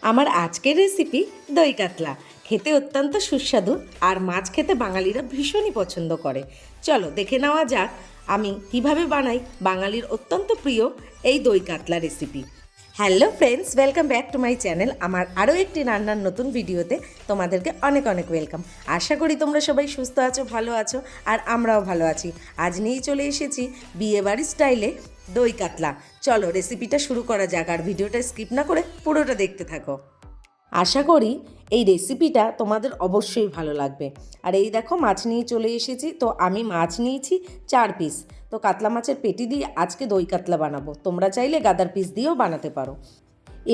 আমার আজকের রেসিপি দই কাতলা। খেতে অত্যন্ত সুস্বাদু আর মাছ খেতে বাঙালিরা ভীষণই পছন্দ করে। চলো দেখে নেওয়া যাক আমি কিভাবে বানাই বাঙালির অত্যন্ত প্রিয় এই দই কাতলা recipe. Hello friends, welcome back to my channel. আমার আরও একটি রান্নার নতুন ভিডিওতে তোমাদেরকে অনেক অনেক ওয়েলকাম। আশা করি তোমরা সবাই সুস্থ আছো, ভালো আছো, আর আমরাও ভালো আছি। আজ নিয়েই চলে এসেছি বিয়েবাড়ি স্টাইলে দই কাতলা। চলো রেসিপিটা শুরু করা যাক, আর ভিডিওটা স্কিপ না করে পুরোটা দেখতে থাকো। আশা করি এই রেসিপিটা তোমাদের অবশ্যই ভালো লাগবে। আর এই দেখো মাছ নিয়ে চলে এসেছি। তো আমি মাছ নিয়েছি 4 পিস। তো কাতলা মাছের পেটি দিয়ে আজকে দই কাতলা বানাবো। তোমরা চাইলে গাদার পিস দিয়েও বানাতে পারো।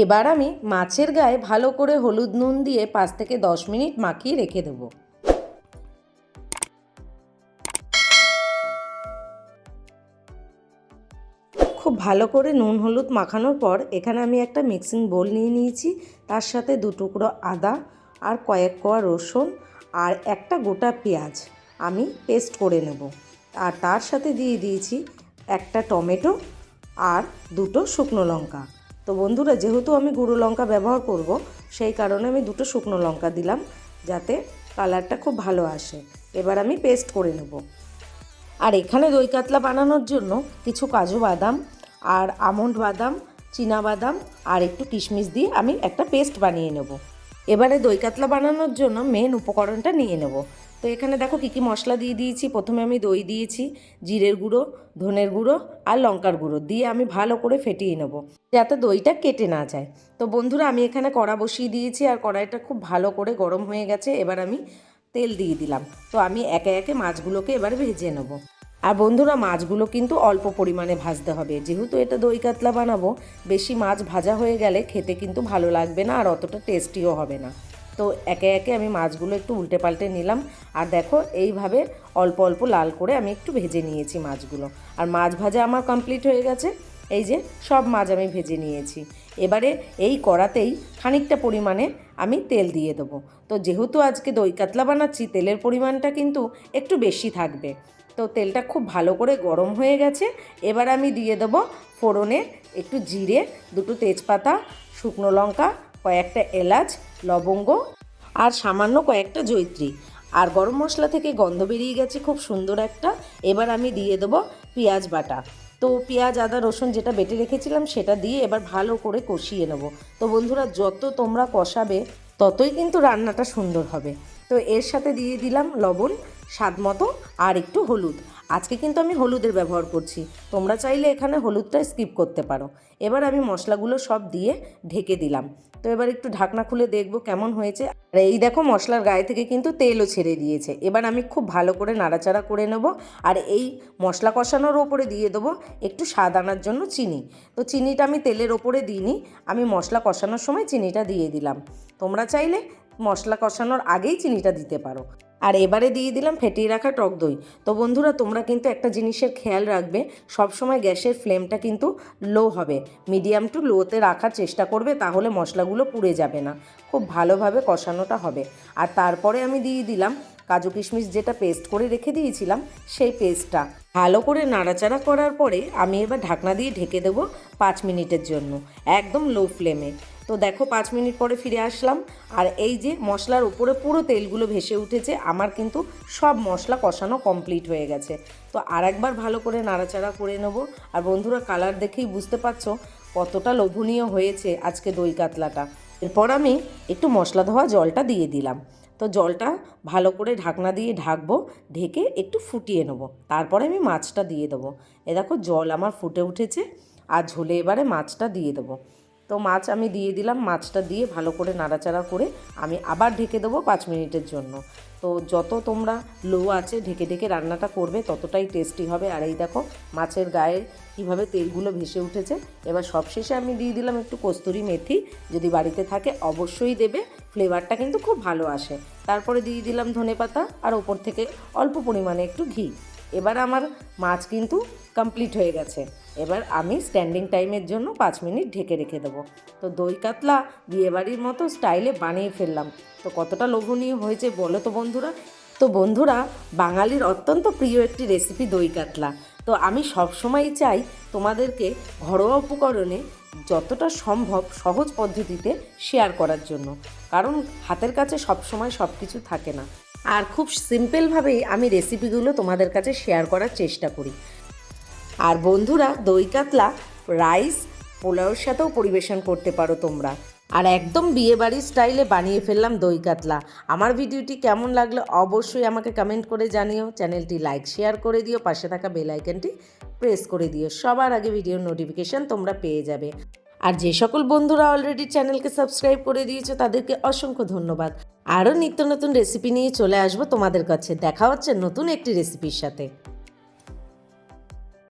এবার আমি মাছের গায়ে ভালো করে হলুদ নুন দিয়ে 5 থেকে 10 মিনিট মাখিয়ে রেখে দেবো। খুব ভালো করে নুন হলুদ মাখানোর পর এখানে আমি একটা মিক্সিং বোল নিয়ে নিয়েছি। তার সাথে 2 টুকরো আদা আর কয়েক কোয়া রসুন আর একটা গোটা পেঁয়াজ আমি পেস্ট করে নেব। আর তার সাথে দিয়ে দিয়েছি একটা টমেটো আর 2টো শুকনো লঙ্কা। তো বন্ধুরা, যেহেতু আমি গুঁড়ো লঙ্কা ব্যবহার করব, সেই কারণে আমি 2টো শুকনো লঙ্কা দিলাম, যাতে কালারটা খুব ভালো আসে। এবার আমি পেস্ট করে নেব। আর এখানে দই কাতলা বানানোর জন্য কিছু কাজু বাদাম আর আমন্ড বাদাম, চীনা বাদাম আর একটু কিশমিশ দিয়ে আমি একটা পেস্ট বানিয়ে নেব। এবারে দই কাতলা বানানোর জন্য মেন উপকরণটা নিয়ে নেব। তো এখানে দেখো কী কী মশলা দিয়ে দিয়েছি। প্রথমে আমি দই দিয়েছি, জিরের গুঁড়ো, ধনের গুঁড়ো আর লঙ্কার গুঁড়ো দিয়ে আমি ভালো করে ফেটিয়ে নেব, যাতে দইটা কেটে না যায়। তো বন্ধুরা, আমি এখানে কড়া বসিয়ে দিয়েছি আর কড়াইটা খুব ভালো করে গরম হয়ে গেছে। এবার আমি তেল দিয়ে দিলাম। তো আমি একে একে মাছগুলোকে এবার ভেজে নেব। আর বন্ধুরা, মাছগুলো কিন্তু অল্প পরিমাণে ভাজতে হবে, যেহেতু এটা দই কাতলা বানাবো। বেশি মাছ ভাজা হয়ে গেলে খেতে কিন্তু ভালো লাগবে না, আর অতটা টেস্টিও হবে না। তো একে একে আমি মাছগুলো একটু উল্টে পাল্টে নিলাম। আর দেখো এইভাবে অল্প অল্প লাল করে আমি একটু ভেজে নিয়েছি মাছগুলো। আর মাছ ভাজা আমার কমপ্লিট হয়ে গেছে। এই যে সব মাছ আমি ভেজে নিয়েছি। এবারে এই কড়াতেই খানিকটা পরিমাণে আমি তেল দিয়ে দেবো। তো যেহেতু আজকে দই কাতলা বানাচ্ছি, তেলের পরিমাণটা কিন্তু একটু বেশি থাকবে। তো তেলটা খুব ভালো করে গরম হয়ে গেছে। এবার আমি দিয়ে দেবো ফোড়নে একটু জিরে, 2টো তেজপাতা, শুকনো লঙ্কা, কয়েকটা এলাচ, লবঙ্গ আর সামান্য কয়েকটা জয়িত্রী। আর গরম মশলা থেকে গন্ধ বেরিয়ে গেছে খুব সুন্দর একটা। এবার আমি দিয়ে দেবো পেঁয়াজ বাটা। তো পেঁয়াজ, আদা, রসুন যেটা বেটে রেখেছিলাম সেটা দিয়ে এবার ভালো করে কষিয়ে নেব। তো বন্ধুরা, যত তোমরা কষাবে ততই কিন্তু রান্নাটা সুন্দর হবে। তো এর সাথে দিয়ে দিলাম লবণ স্বাদ মতো আর একটু হলুদ। আজকে কিন্তু আমি হলুদের ব্যবহার করছি, তোমরা চাইলে এখানে হলুদটা স্কিপ করতে পারো। এবার আমি মশলাগুলো সব দিয়ে ঢেকে দিলাম। তো এবার একটু ঢাকনা খুলে দেখবো কেমন হয়েছে। আর এই দেখো মশলার গায়ে থেকে কিন্তু তেলও ছেড়ে দিয়েছে। এবার আমি খুব ভালো করে নাড়াচাড়া করে নেব। আর এই মশলা কষানোর ওপরে দিয়ে দেবো একটু স্বাদ আনার জন্য চিনি। তো চিনিটা আমি তেলের ওপরে দিইনি, আমি মশলা কষানোর সময় চিনিটা দিয়ে দিলাম। তোমরা চাইলে মশলা কষানোর আগেই চিনিটা দিতে পারো। আর এবারে দিয়ে দিলাম ফেটিয়ে রাখা টক দই। তো বন্ধুরা, তোমরা কিন্তু একটা জিনিসের খেয়াল রাখবে, সবসময় গ্যাসের ফ্লেমটা কিন্তু লো হবে, মিডিয়াম টু লোতে রাখার চেষ্টা করবে, তাহলে মশলাগুলো পুড়ে যাবে না, খুব ভালোভাবে কষানোটা হবে। আর তারপরে আমি দিয়ে দিলাম কাজু কিশমিশ, যেটা পেস্ট করে রেখে দিয়েছিলাম সেই পেস্টটা। ভালো করে নাড়াচাড়া করার পরে আমি এবার ঢাকনা দিয়ে ঢেকে দেবো 5 মিনিটের জন্য, একদম লো ফ্লেমে। তো দেখো 5 মিনিট পরে ফিরে আসলাম। আর এই যে মশলার উপরে পুরো তেলগুলো ভেসে উঠেছে, আমার কিন্তু সব মশলা কষানো কমপ্লিট হয়ে গেছে। তো আর একবার ভালো করে নাড়াচাড়া করে নেব। আর বন্ধুরা, কালার দেখেই বুঝতে পারছো কতটা লোভনীয় হয়েছে আজকে দই কাতলাটা। এরপর আমি একটু মশলা ধোয়া জলটা দিয়ে দিলাম। তো জলটা ভালো করে ঢাকনা দিয়ে ঢাকবো, ঢেকে একটু ফুটিয়ে নেব। তারপরে আমি মাছটা দিয়ে দেবো। এ দেখো জল আমার ফুটে উঠেছে, আর ঝোলে এবারে মাছটা দিয়ে দেবো। তো মাছ আমি দিয়ে দিলাম। মাছটা দিয়ে ভালো করে নাড়াচাড়া করে আমি আবার ঢেকে দেবো 5 মিনিটের জন্য। তো যত তোমরা লো আছে ঢেকে ঢেকে রান্নাটা করবে, ততটাই টেস্টি হবে। আর এই দেখো মাছের গায়ে কীভাবে তেলগুলো ভেসে উঠেছে। এবার সবশেষে আমি দিয়ে দিলাম একটু কস্তুরি মেথি, যদি বাড়িতে থাকে অবশ্যই দেবে, ফ্লেভারটা কিন্তু খুব ভালো আসে। তারপরে দিয়ে দিলাম ধনেপাতা আর ওপর থেকে অল্প পরিমাণে একটু ঘি। এবার আমার মাছ কিন্তু কমপ্লিট হয়ে গেছে। এবার আমি স্ট্যান্ডিং টাইমের জন্য 5 মিনিট ঢেকে রেখে দেবো। তো দই কাতলা বিয়েবাড়ির মতো স্টাইলে বানিয়ে ফেললাম। তো কতটা লোভনীয় হয়েছে বলো তো বন্ধুরা। তো বন্ধুরা, বাঙালির অত্যন্ত প্রিয় একটি রেসিপি দই কাতলা। তো আমি সবসময়ই চাই তোমাদেরকে ঘরোয়া উপকরণে যতটা সম্ভব সহজ পদ্ধতিতে শেয়ার করার জন্য, কারণ হাতের কাছে সবসময় সব কিছু থাকে না। আর খুব সিম্পলভাবেই আমি রেসিপিগুলো তোমাদের কাছে শেয়ার করার চেষ্টা করি। আর বন্ধুরা, দই কাতলা রাইস পোলাওর সাথেও পরিবেশন করতে পারো তোমরা। আর একদম বিয়েবাড়ির স্টাইলে বানিয়ে ফেললাম দই কাতলা। আমার ভিডিওটি কেমন লাগলো অবশ্যই আমাকে কমেন্ট করে জানিও। চ্যানেলটি লাইক শেয়ার করে দিও, পাশে থাকা বেল আইকনটি প্রেস করে দিও, সবার আগে ভিডিওর নোটিফিকেশান তোমরা পেয়ে যাবে। আর যে সকল বন্ধুরা অলরেডি চ্যানেলকে সাবস্ক্রাইব করে দিয়েছো তাদেরকে অসংখ্য ধন্যবাদ। আরও নিত্য নতুন রেসিপি নিয়ে চলে আসবো তোমাদের কাছে। দেখা হচ্ছে নতুন একটি রেসিপির সাথে।